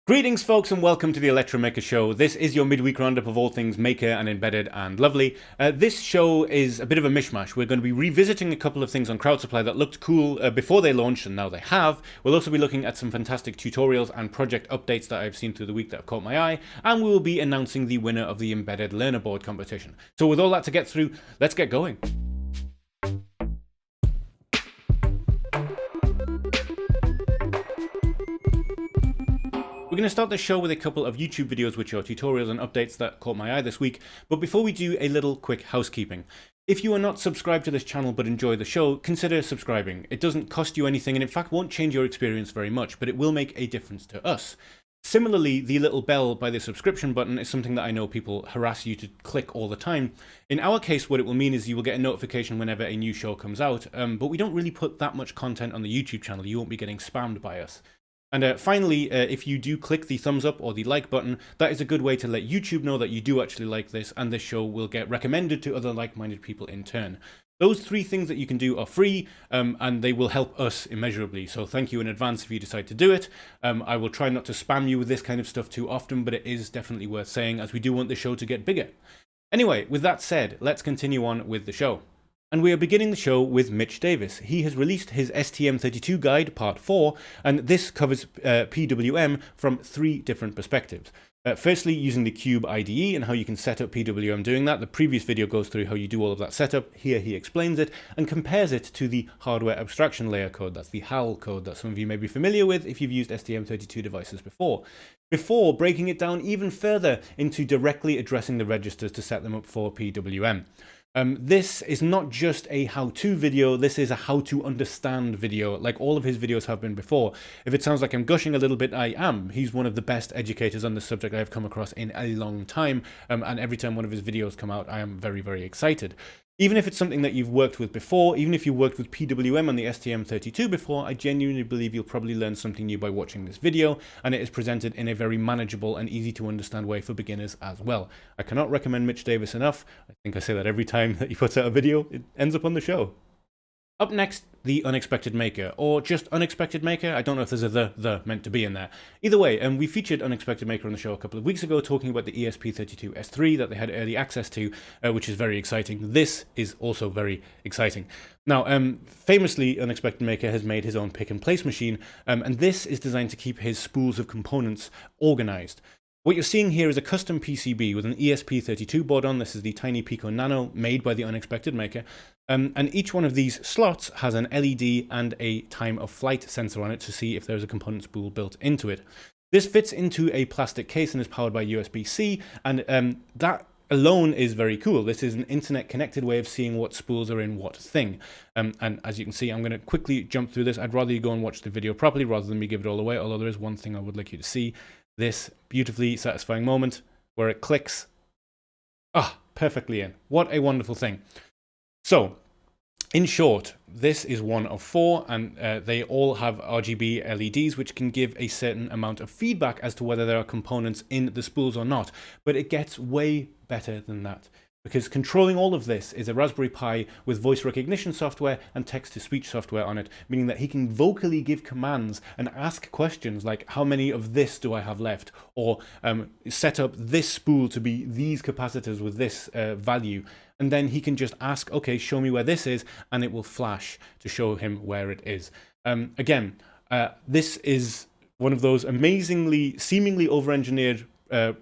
Greetings folks and welcome to the Electromaker Show. This is your midweek roundup of all things maker and embedded and lovely. This show is a bit of a mishmash. We're going to be revisiting a couple of things on Crowd Supply that looked cool before they launched and now they have. We'll also be looking at some fantastic tutorials and project updates that I've seen through the week that have caught my eye, and we will be announcing the winner of the Embedded Learner Board competition. So with all that to get through, let's get going. We're going to start the show with a couple of YouTube videos which are tutorials and updates that caught my eye this week, but before we do, a little quick housekeeping. If you are not subscribed to this channel but enjoy the show, consider subscribing. It doesn't cost you anything and in fact won't change your experience very much, but it will make a difference to us. Similarly, the little bell by the subscription button is something that I know people harass you to click all the time. In our case, what it will mean is you will get a notification whenever a new show comes out, but we don't really put that much content on the YouTube channel. You won't be getting spammed by us. And finally, if you do click the thumbs up or the like button, that is a good way to let YouTube know that you do actually like this, and this show will get recommended to other like-minded people in turn. Those three things that you can do are free, and they will help us immeasurably. So thank you in advance if you decide to do it. I will try not to spam you with this kind of stuff too often, but it is definitely worth saying, as we do want the show to get bigger. Anyway, with that said, let's continue on with the show. And we are beginning the show with Mitch Davis. He has released his STM32 guide, part 4, and this covers PWM from 3 different perspectives. Firstly, using the Cube IDE and how you can set up PWM doing that. The previous video goes through how you do all of that setup. Here he explains it and compares it to the hardware abstraction layer code. That's the HAL code that some of you may be familiar with if you've used STM32 devices before breaking it down even further into directly addressing the registers to set them up for PWM. This is not just a how-to video, this is a how-to-understand video, like all of his videos have been before. If it sounds like I'm gushing a little bit, I am. He's one of the best educators on this subject I've come across in a long time, and every time one of his videos come out, I am very, very excited. Even if it's something that you've worked with before, even if you worked with PWM on the STM32 before, I genuinely believe you'll probably learn something new by watching this video, and it is presented in a very manageable and easy to understand way for beginners as well. I cannot recommend Mitch Davis enough. I think I say that every time that he puts out a video, it ends up on the show. Up next, the Unexpected Maker, or just Unexpected Maker. I don't know if there's a the meant to be in there. Either way, we featured Unexpected Maker on the show a couple of weeks ago, talking about the ESP32S3 that they had early access to, which is very exciting. This is also very exciting. Now, famously, Unexpected Maker has made his own pick-and-place machine, and this is designed to keep his spools of components organized. What you're seeing here is a custom PCB with an ESP32 board on. This is the Tiny Pico Nano made by the Unexpected Maker. And each one of these slots has an LED and a time of flight sensor on it to see if there's a component spool built into it. This fits into a plastic case and is powered by USB-C, and that alone is very cool. This is an internet connected way of seeing what spools are in what thing. And as you can see, I'm going to quickly jump through this. I'd rather you go and watch the video properly rather than me give it all away, although there is one thing I would like you to see. This beautifully satisfying moment where it clicks. Perfectly in. What a wonderful thing. So, in short, this is one of 4, and they all have RGB LEDs, which can give a certain amount of feedback as to whether there are components in the spools or not. But it gets way better than that, because controlling all of this is a Raspberry Pi with voice recognition software and text-to-speech software on it, meaning that he can vocally give commands and ask questions like, how many of this do I have left? Or set up this spool to be these capacitors with this value. And then he can just ask, okay, show me where this is, and it will flash to show him where it is. This is one of those amazingly, seemingly over-engineered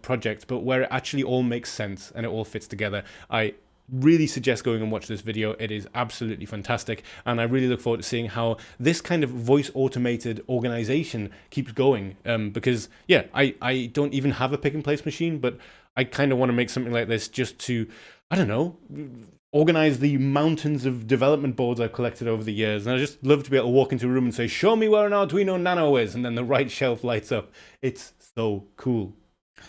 projects, but where it actually all makes sense and it all fits together. I really suggest going and watch this video. It is absolutely fantastic, and I really look forward to seeing how this kind of voice automated organization keeps going, because yeah, I don't even have a pick and place machine, but I kind of want to make something like this just to, I don't know, organize the mountains of development boards I've collected over the years. And I just love to be able to walk into a room and say, show me where an Arduino Nano is, and then the right shelf lights up. It's so cool.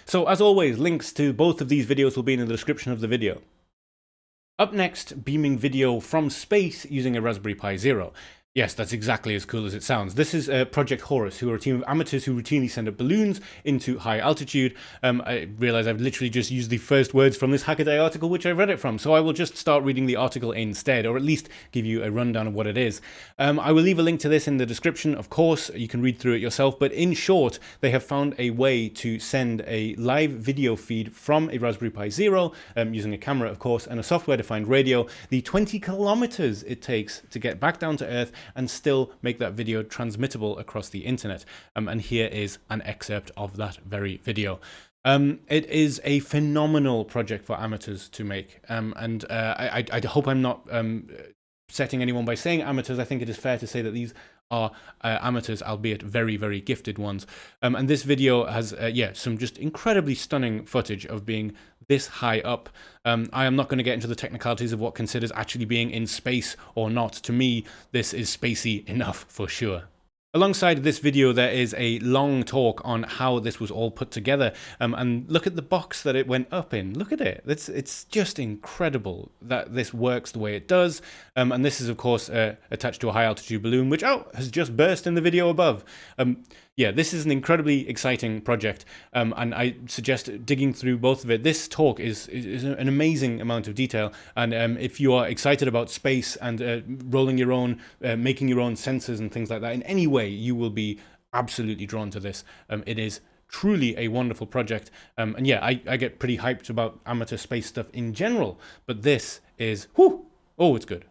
So as always, links to both of these videos will be in the description of the video. Up next, beaming video from space using a Raspberry Pi Zero. Yes, that's exactly as cool as it sounds. This is Project Horus, who are a team of amateurs who routinely send up balloons into high altitude. I realize I've literally just used the first words from this Hackaday article, which I read it from, so I will just start reading the article instead, or at least give you a rundown of what it is. I will leave a link to this in the description, of course. You can read through it yourself, but in short, they have found a way to send a live video feed from a Raspberry Pi Zero, using a camera, of course, and a software-defined radio, the 20 kilometers it takes to get back down to Earth and still make that video transmittable across the internet. And here is an excerpt of that very video. It is a phenomenal project for amateurs to make, and I hope I'm not setting anyone by saying amateurs. I think it is fair to say that these are amateurs, albeit very, very gifted ones. And this video has, some just incredibly stunning footage of being this high up. I am not going to get into the technicalities of what considers actually being in space or not. To me, this is spacey enough for sure. Alongside this video, there is a long talk on how this was all put together, and look at the box that it went up in. Look at it. It's just incredible that this works the way it does. And this is, of course, attached to a high-altitude balloon, which has just burst in the video above. Yeah, this is an incredibly exciting project, and I suggest digging through both of it. This talk is an amazing amount of detail, and if you are excited about space and rolling your own, making your own sensors and things like that in any way, you will be absolutely drawn to this. It is truly a wonderful project, and yeah, I get pretty hyped about amateur space stuff in general, but this is, it's good.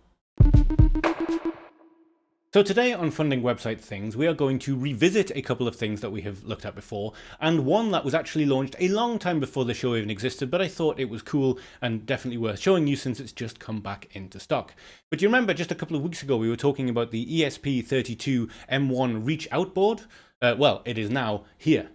So today on Funding Website Things, we are going to revisit a couple of things that we have looked at before, and one that was actually launched a long time before the show even existed, but I thought it was cool and definitely worth showing you since it's just come back into stock. But you remember just a couple of weeks ago we were talking about the ESP32 M1 Reach Out board? Well, it is now here.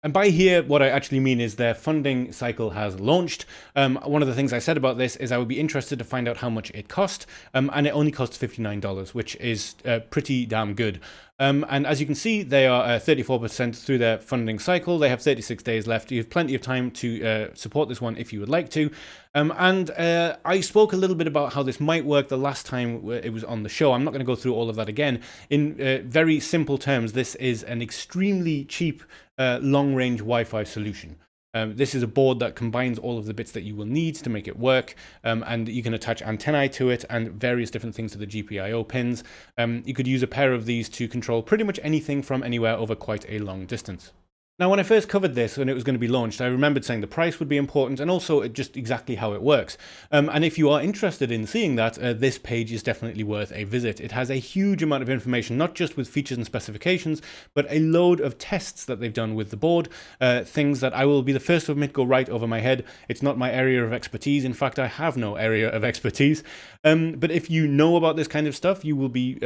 And by here, what I actually mean is their funding cycle has launched. One of the things I said about this is I would be interested to find out how much it cost, and it only costs $59, which is pretty damn good. And as you can see, they are 34% through their funding cycle. They have 36 days left. You have plenty of time to support this one if you would like to. And I spoke a little bit about how this might work the last time it was on the show. I'm not going to go through all of that again. In very simple terms, this is an extremely cheap long-range Wi-Fi solution. This is a board that combines all of the bits that you will need to make it work, and you can attach antennae to it and various different things to the GPIO pins. You could use a pair of these to control pretty much anything from anywhere over quite a long distance. Now, when I first covered this, when it was going to be launched, I remembered saying the price would be important and also just exactly how it works. And if you are interested in seeing that, this page is definitely worth a visit. It has a huge amount of information, not just with features and specifications, but a load of tests that they've done with the board, things that I will be the first to admit go right over my head. It's not my area of expertise. In fact, I have no area of expertise. But if you know about this kind of stuff, you will be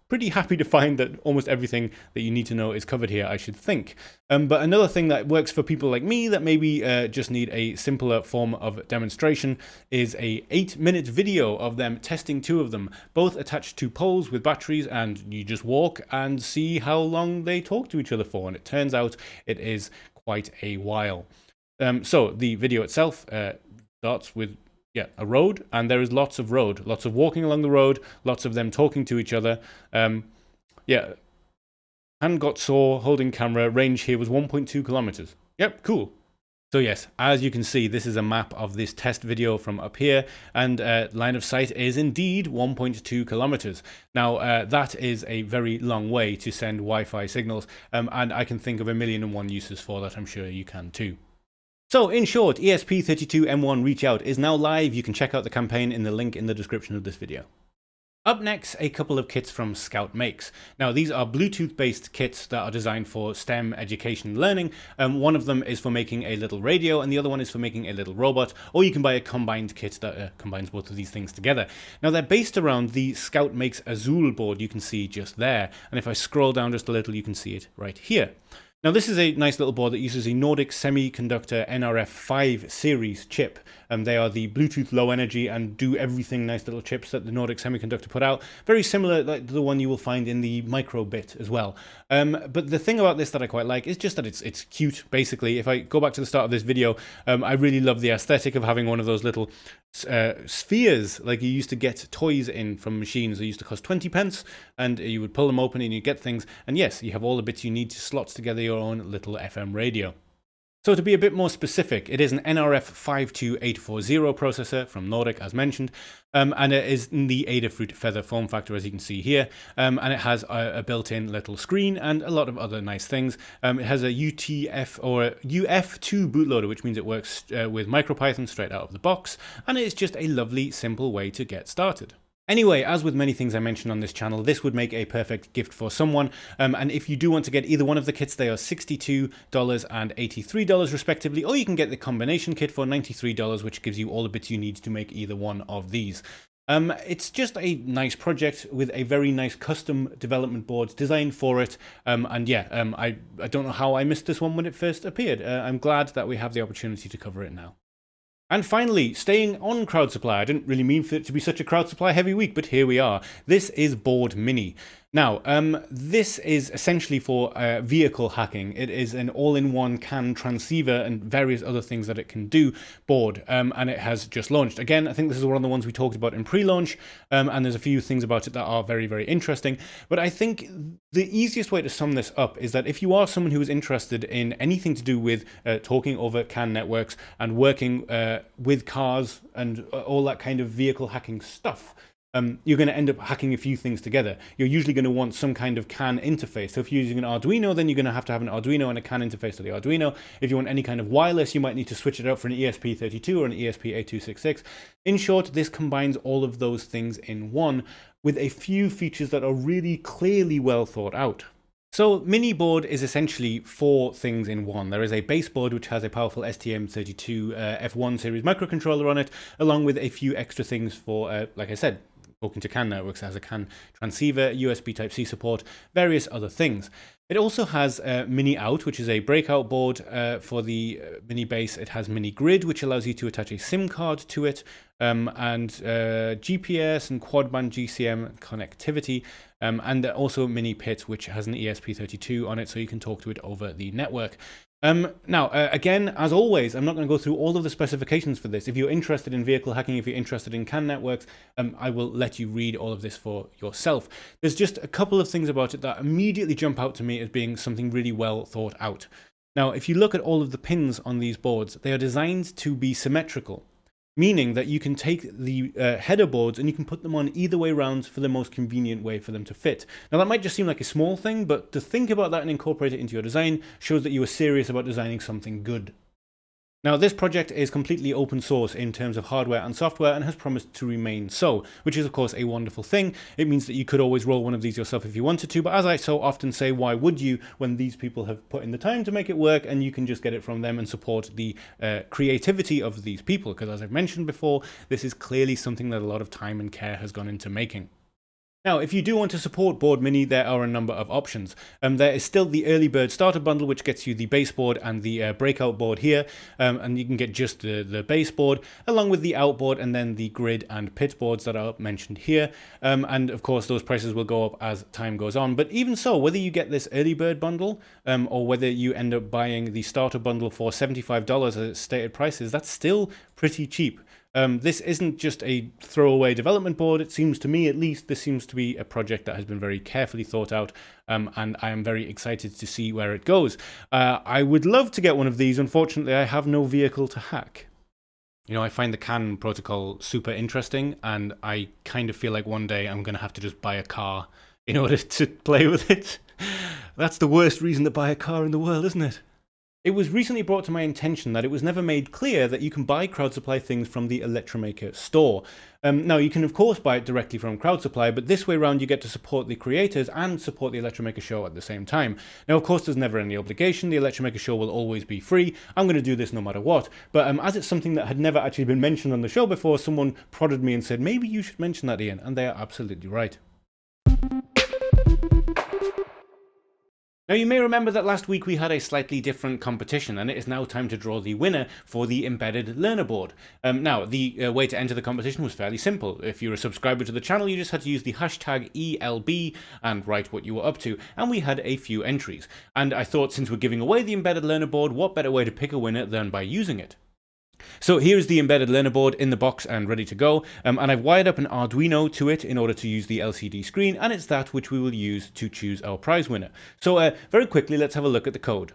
pretty happy to find that almost everything that you need to know is covered here, I should think. But another thing that works for people like me that maybe just need a simpler form of demonstration is a 8-minute video of them testing two of them, both attached to poles with batteries, and you just walk and see how long they talk to each other for. And it turns out it is quite a while. So the video itself starts with a road, and there is lots of road, lots of walking along the road, lots of them talking to each other. Hand got sore, holding camera, range here was 1.2 kilometers. Yep, cool. So yes, as you can see, this is a map of this test video from up here, and line of sight is indeed 1.2 kilometers. Now, that is a very long way to send Wi-Fi signals, and I can think of 1,000,001 uses for that. I'm sure you can too. So, in short, ESP32 M1 Reach Out is now live. You can check out the campaign in the link in the description of this video. Up next, a couple of kits from ScoutMakes. Now, these are Bluetooth-based kits that are designed for STEM education and learning. One of them is for making a little radio, and the other one is for making a little robot, or you can buy a combined kit that combines both of these things together. Now, they're based around the ScoutMakes Azul board you can see just there, and if I scroll down just a little, you can see it right here. Now, this is a nice little board that uses a Nordic Semiconductor NRF5 series chip. They are the Bluetooth low energy and do everything nice little chips that the Nordic Semiconductor put out. Very similar to the one you will find in the microbit as well. But the thing about this that I quite like is just that it's cute, basically. If I go back to the start of this video, I really love the aesthetic of having one of those little spheres like you used to get toys in from machines. They used to cost 20 pence, and you would pull them open and you get things. And yes, you have all the bits you need to slot together your own little FM radio. So to be a bit more specific, it is an NRF 52840 processor from Nordic, as mentioned, and it is in the Adafruit Feather form factor, as you can see here, and it has a built-in little screen and a lot of other nice things. It has a UTF or a UF2 bootloader, which means it works with MicroPython straight out of the box, and it is just a lovely, simple way to get started. Anyway, as with many things I mentioned on this channel, this would make a perfect gift for someone, and if you do want to get either one of the kits, they are $62 and $83 respectively, or you can get the combination kit for $93, which gives you all the bits you need to make either one of these. It's just a nice project with a very nice custom development board designed for it, and yeah, I don't know how I missed this one when it first appeared. I'm glad that we have the opportunity to cover it now. And finally, staying on crowd supply. I didn't really mean for it to be such a crowd supply heavy week, but here we are. This is Board Mini. Now, this is essentially for vehicle hacking. It is an all-in-one CAN transceiver and various other things that it can do board, and it has just launched. Again, I think this is one of the ones we talked about in pre-launch, and there's a few things about it that are very, very interesting. But I think the easiest way to sum this up is that if you are someone who is interested in anything to do with talking over CAN networks and working with cars and all that kind of vehicle hacking stuff, you're going to end up hacking a few things together. You're usually going to want some kind of CAN interface. So if you're using an Arduino, then you're going to have an Arduino and a CAN interface to the Arduino. If you want any kind of wireless, you might need to switch it out for an ESP32 or an ESP8266. In short, this combines all of those things in one with a few features that are really clearly well thought out. So Mini board is essentially four things in one. There is a baseboard which has a powerful STM32 F1 series microcontroller on it, along with a few extra things for, like I said, talking to CAN networks. It has a CAN transceiver, USB Type-C support, various other things. It also has Mini Out, which is a breakout board for the Mini base. It has Mini Grid, which allows you to attach a SIM card to it, and GPS and quad-band GCM connectivity, and also Mini Pit, which has an ESP32 on it, so you can talk to it over the network. Now, again, as always, I'm not going to go through all of the specifications for this. If you're interested in vehicle hacking, if you're interested in CAN networks, I will let you read all of this for yourself. There's just a couple of things about it that immediately jump out to me as being something really well thought out. Now, if you look at all of the pins on these boards, they are designed to be symmetrical, meaning that you can take the header boards and you can put them on either way around for the most convenient way for them to fit. Now that might just seem like a small thing, but to think about that and incorporate it into your design shows that you are serious about designing something good. Now, this project is completely open source in terms of hardware and software and has promised to remain so, which is of course a wonderful thing. It means that you could always roll one of these yourself if you wanted to, but as I so often say, why would you when these people have put in the time to make it work and you can just get it from them and support the creativity of these people? Because as I've mentioned before, this is clearly something that a lot of time and care has gone into making. Now, if you do want to support Board Mini, there are a number of options. There is still the early bird starter bundle, which gets you the baseboard and the breakout board here, and you can get just the baseboard, along with the outboard and then the grid and pit boards that are mentioned here. And of course, those prices will go up as time goes on. But even so, whether you get this early bird bundle, or whether you end up buying the starter bundle for $75 as its stated prices, that's still pretty cheap. This isn't just a throwaway development board. It seems to me, at least, this seems to be a project that has been very carefully thought out, and I am very excited to see where it goes. I would love to get one of these. Unfortunately, I have no vehicle to hack. You know, I find the CAN protocol super interesting, and I kind of feel like one day I'm going to have to just buy a car in order to play with it. That's the worst reason to buy a car in the world, isn't it? It was recently brought to my attention that it was never made clear that you can buy crowd supply things from the Electromaker store. Now, you can of course buy it directly from crowd supply, but this way around you get to support the creators and support the Electromaker Show at the same time. Now, of course, there's never any obligation. The Electromaker Show will always be free. I'm going to do this no matter what. But as it's something that had never actually been mentioned on the show before, someone prodded me and said, maybe you should mention that, Ian. And they are absolutely right. Now, you may remember that last week we had a slightly different competition, and it is now time to draw the winner for the embedded learner board. Now, the way to enter the competition was fairly simple. If you're a subscriber to the channel, you just had to use the hashtag ELB and write what you were up to, and we had a few entries. And I thought, since we're giving away the embedded learner board, what better way to pick a winner than by using it? So here's the embedded learner board in the box and ready to go. And I've wired up an Arduino to it in order to use the LCD screen, and it's that which we will use to choose our prize winner. So very quickly, let's have a look at the code.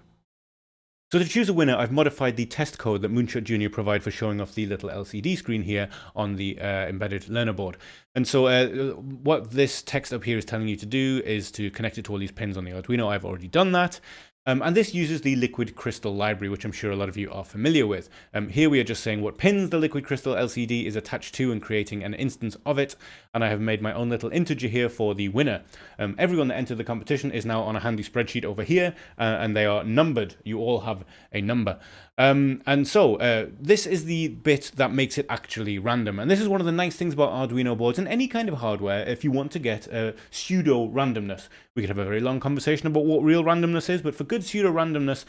So to choose a winner, I've modified the test code that Moonshot Jr. provide for showing off the little LCD screen here on the embedded learner board. And so what this text up here is telling you to do is to connect it to all these pins on the Arduino. I've already done that. And this uses the liquid crystal library, which I'm sure a lot of you are familiar with. Here we are just saying what pins the liquid crystal LCD is attached to and creating an instance of it. And I have made my own little integer here for the winner. Everyone that entered the competition is now on a handy spreadsheet over here, and they are numbered. You all have a number. And so this is the bit that makes it actually random. And this is one of the nice things about Arduino boards and any kind of hardware if you want to get pseudo randomness. We could have a very long conversation about what real randomness is, but for good pseudo randomness,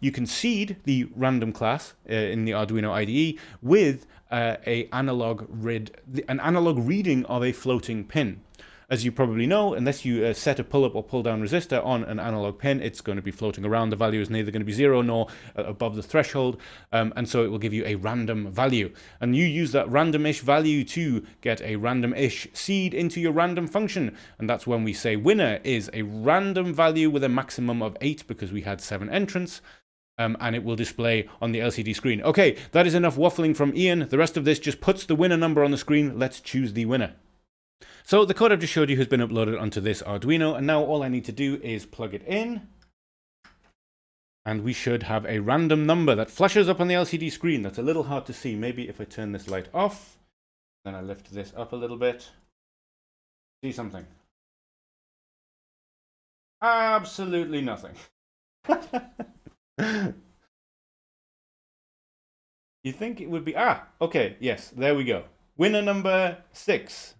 you can seed the random class in the Arduino IDE with an analog reading of a floating pin. As you probably know, unless you set a pull-up or pull-down resistor on an analog pin, it's going to be floating around. The value is neither going to be 0 nor above the threshold, and so it will give you a random value. And you use that random-ish value to get a random-ish seed into your random function, and that's when we say winner is a random value with a maximum of 8 because we had 7 entrants. And it will display on the LCD screen. Okay, that is enough waffling from Ian. The rest of this just puts the winner number on the screen. Let's choose the winner. So the code I've just showed you has been uploaded onto this Arduino, and now all I need to do is plug it in, and we should have a random number that flashes up on the LCD screen. That's a little hard to see. Maybe if I turn this light off, then I lift this up a little bit. See something? Absolutely nothing. You think it would be... okay, yes, there we go. Winner number 6.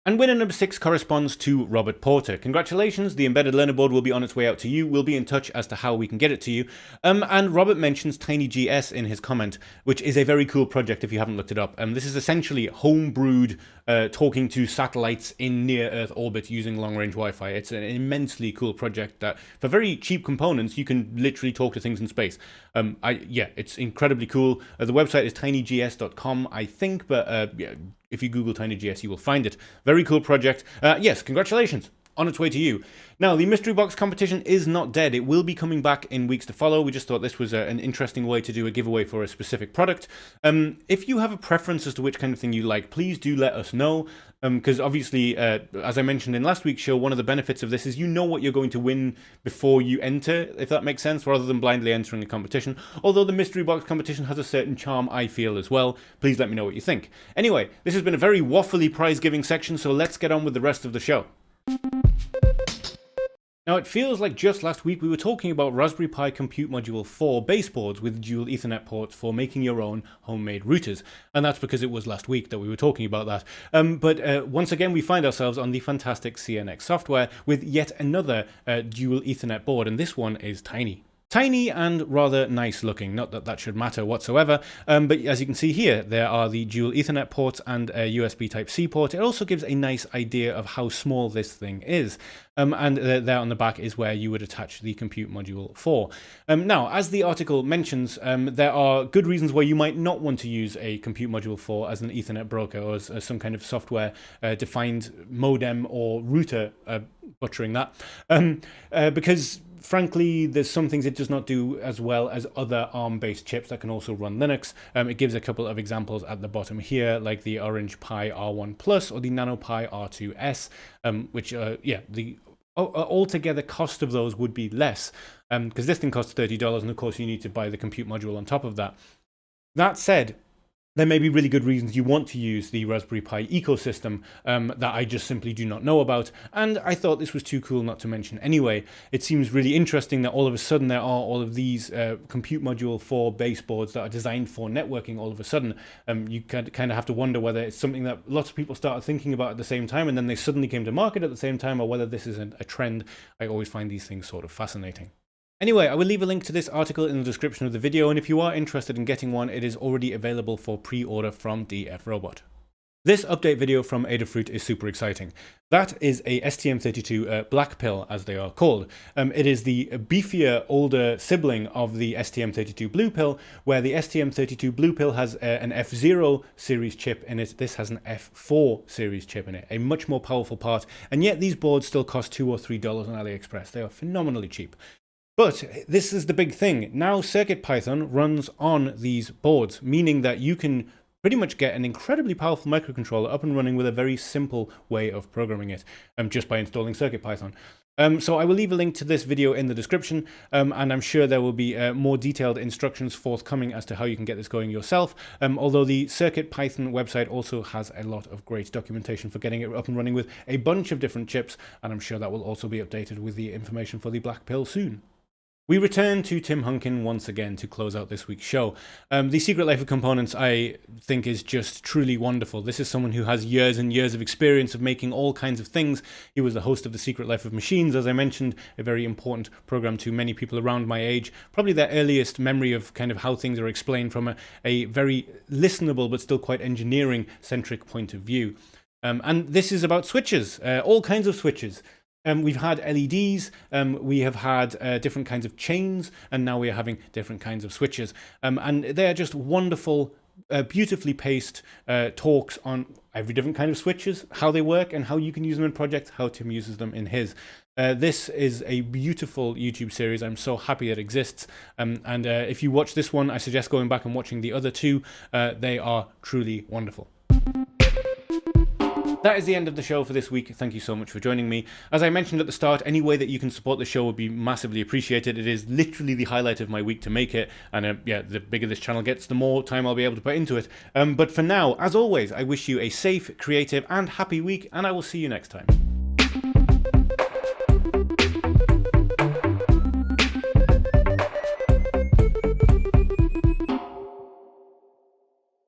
And winner number 6 corresponds to Robert Porter. Congratulations, the embedded learner board will be on its way out to you. We'll be in touch as to how we can get it to you. And Robert mentions TinyGS in his comment, which is a very cool project if you haven't looked it up. This is essentially homebrewed talking to satellites in near-Earth orbit using long-range Wi-Fi. It's an immensely cool project that, for very cheap components, you can literally talk to things in space. Yeah, it's incredibly cool. The website is tinygs.com, I think, but yeah, if you Google TinyGS, you will find it. Very cool project. Yes, congratulations. On its way to you. Now, the mystery box competition is not dead. It will be coming back in weeks to follow. We just thought this was an interesting way to do a giveaway for a specific product. If you have a preference as to which kind of thing you like, please do let us know. Because obviously, as I mentioned in last week's show, one of the benefits of this is you know what you're going to win before you enter, if that makes sense, rather than blindly entering a competition. Although the mystery box competition has a certain charm, I feel, as well. Please let me know what you think. Anyway, this has been a very waffly prize-giving section, so let's get on with the rest of the show. Now, it feels like just last week we were talking about Raspberry Pi Compute Module 4 baseboards with dual Ethernet ports for making your own homemade routers. And that's because it was last week that we were talking about that. But once again, we find ourselves on the fantastic CNX software with yet another dual Ethernet board, and this one is tiny. Tiny and rather nice looking, not that that should matter whatsoever, but as you can see here, there are the dual Ethernet ports and a USB Type-C port. It also gives a nice idea of how small this thing is. And there on the back is where you would attach the Compute Module 4. Now, as the article mentions, there are good reasons why you might not want to use a Compute Module 4 as an Ethernet broker or as some kind of software-defined modem or router, butchering that, because frankly, there's some things it does not do as well as other ARM-based chips that can also run Linux. It gives a couple of examples at the bottom here, like the Orange Pi R1 Plus or the NanoPi R2S, which, yeah, the altogether cost of those would be less, because this thing costs $30, and of course you need to buy the compute module on top of that. That said, there may be really good reasons you want to use the Raspberry Pi ecosystem that I just simply do not know about, and I thought this was too cool not to mention anyway. It seems really interesting that all of a sudden there are all of these Compute Module 4 baseboards that are designed for networking all of a sudden. You kind of have to wonder whether it's something that lots of people started thinking about at the same time and then they suddenly came to market at the same time, or whether this is a trend. I always find these things sort of fascinating. Anyway, I will leave a link to this article in the description of the video, and if you are interested in getting one, it is already available for pre-order from DF Robot. This update video from Adafruit is super exciting. That is a STM32 Blackpill, as they are called. It is the beefier, older sibling of the STM32 Bluepill, where the STM32 Bluepill has an F0 series chip in it. This has an F4 series chip in it, a much more powerful part, and yet these boards still cost $2 or $3 on AliExpress. They are phenomenally cheap. But this is the big thing. Now CircuitPython runs on these boards, meaning that you can pretty much get an incredibly powerful microcontroller up and running with a very simple way of programming it, just by installing CircuitPython. So I will leave a link to this video in the description, and I'm sure there will be more detailed instructions forthcoming as to how you can get this going yourself, although the CircuitPython website also has a lot of great documentation for getting it up and running with a bunch of different chips, and I'm sure that will also be updated with the information for the Blackpill soon. We return to Tim Hunkin once again to close out this week's show. The Secret Life of Components, I think, is just truly wonderful. This is someone who has years and years of experience of making all kinds of things. He was the host of The Secret Life of Machines, as I mentioned, a very important program to many people around my age. Probably their earliest memory of kind of how things are explained from a very listenable but still quite engineering-centric point of view. And this is about switches, all kinds of switches. We've had LEDs, we have had different kinds of chains, and now we are having different kinds of switches. And they're just wonderful, beautifully paced talks on every different kind of switches, how they work, and how you can use them in projects, how Tim uses them in his. This is a beautiful YouTube series. I'm so happy it exists. And if you watch this one, I suggest going back and watching the other two. They are truly wonderful. That is the end of the show for this week. Thank you so much for joining me. As I mentioned at the start, any way that you can support the show would be massively appreciated. It is literally the highlight of my week to make it, and yeah, the bigger this channel gets, the more time I'll be able to put into it. But for now, as always, I wish you a safe, creative, and happy week, and I will see you next time.